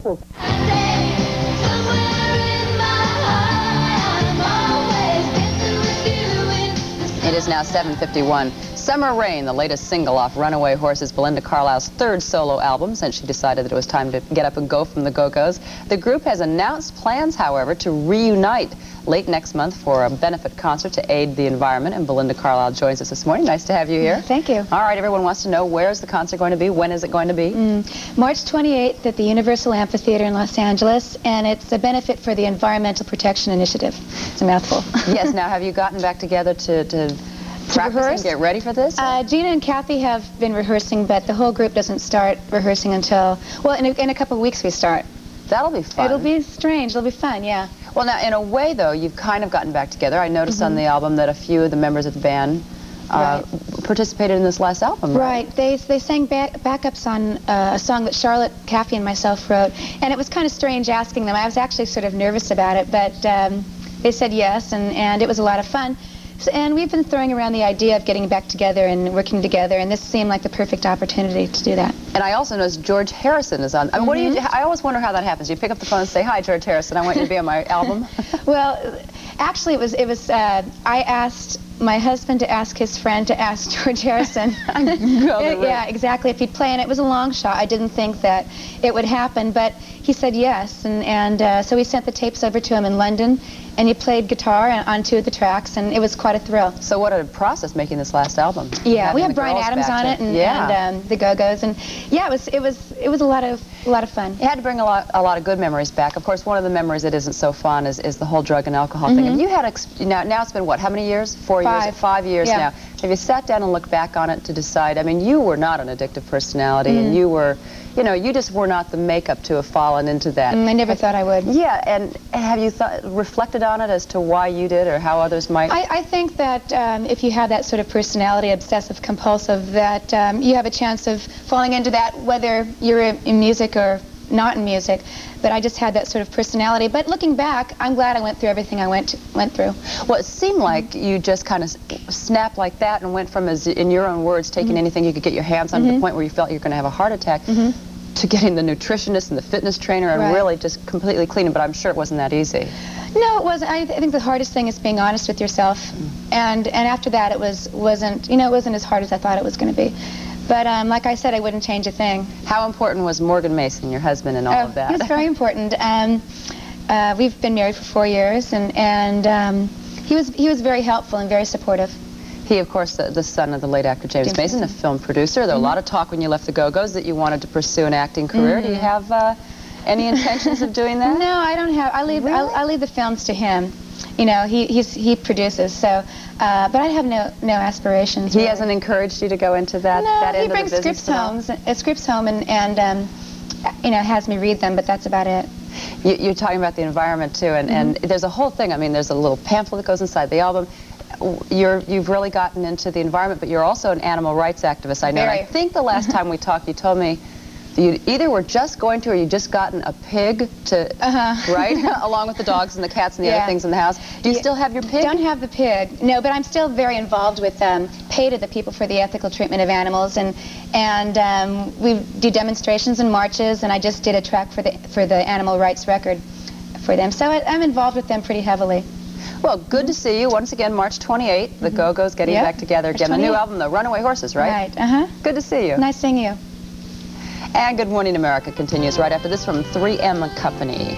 It is now 7:51. Summer Rain, the latest single off Runaway Horses, Belinda Carlisle's third solo album, since she decided that it was time to get up and go from the Go-Go's. The group has announced plans, however, to reunite late next month for a benefit concert to aid the environment, and Belinda Carlisle joins us this morning. Nice to have you here. Thank you. All right, everyone wants to know, where is the concert going to be? When is it going to be? March 28th at the Universal Amphitheater in Los Angeles, and it's a benefit for the Environmental Protection Initiative. It's a mouthful. Yes, now have you gotten back together to practice and get ready for this? Gina and Kathy have been rehearsing, but the whole group doesn't start rehearsing until, well, in a couple of weeks we start. That'll be fun. It'll be strange. It'll be fun, yeah. Well, now, in a way, though, you've kind of gotten back together. I noticed on the album that a few of the members of the band participated in this last album, right? Right. They sang backups on a song that Charlotte, Kathy, and myself wrote, and it was kind of strange asking them. I was actually sort of nervous about it, but they said yes, and it was a lot of fun. And we've been throwing around the idea of getting back together and working together, and this seemed like the perfect opportunity to do that. And I also noticed George Harrison is on. I mean, what do you do? I always wonder how that happens. You pick up the phone and say, "Hi, George Harrison, I want you to be on my album." Well, actually, it was. I asked my husband to ask his friend to ask George Harrison. Yeah, exactly. If he'd play, and it was a long shot. I didn't think that it would happen, but he said yes, and so we sent the tapes over to him in London. And he played guitar on 2 of the tracks, and it was quite a thrill. So what a process making this last album. Yeah, we have Brian Adams on it, and the Go-Go's, and yeah, it was a lot of fun. You had to bring a lot of good memories back. Of course, one of the memories that isn't so fun is the whole drug and alcohol thing. Have you had now it's been what? How many years? 4 years. 5 years now. Have you sat down and looked back on it to decide? I mean, you were not an addictive personality, and you were. You know, you just were not the makeup to have fallen into that. I never thought I would. Yeah, and have you reflected on it as to why you did or how others might? I think that if you have that sort of personality, obsessive compulsive, that you have a chance of falling into that, whether you're in music or not in music. But I just had that sort of personality. But looking back, I'm glad I went through everything I went through. Well, it seemed like you just kind of snapped like that and went from, in your own words, taking anything you could get your hands on to the point where you felt you were going to have a heart attack, to getting the nutritionist and the fitness trainer and really just completely clean. But I'm sure it wasn't that easy. No, it wasn't. I think the hardest thing is being honest with yourself. And after that, it wasn't as hard as I thought it was going to be. But like I said, I wouldn't change a thing. How important was Morgan Mason, your husband, and all of that? He was very important. We've been married for 4 years, and he was very helpful and very supportive. He, of course, the son of the late actor James Mason, a film producer. There was a lot of talk when you left the Go-Go's that you wanted to pursue an acting career. Do you have any intentions of doing that? No, I don't have. I leave the films to him. You know, he produces, so, but I have no aspirations. He hasn't encouraged you to go into that, that end of the business? No, he brings scripts home and you know, has me read them, but that's about it. You're talking about the environment, too, and there's a whole thing. I mean, there's a little pamphlet that goes inside the album. You've really gotten into the environment, but you're also an animal rights activist, I know. I think the last time we talked, you told me you either were just going to or you just gotten a pig to, right? Along with the dogs and the cats and the other things in the house. Do you still have your pig? Don't have the pig, no, but I'm still very involved with Pay to the People for the Ethical Treatment of Animals, and we do demonstrations and marches, and I just did a track for the animal rights record for them. So I'm involved with them pretty heavily. Well, good to see you. Once again, March 28th, the Go-Go's getting back together again. The new album, The Runaway Horses, right? Right, Good to see you. Nice seeing you. And Good Morning America continues right after this from 3M Company.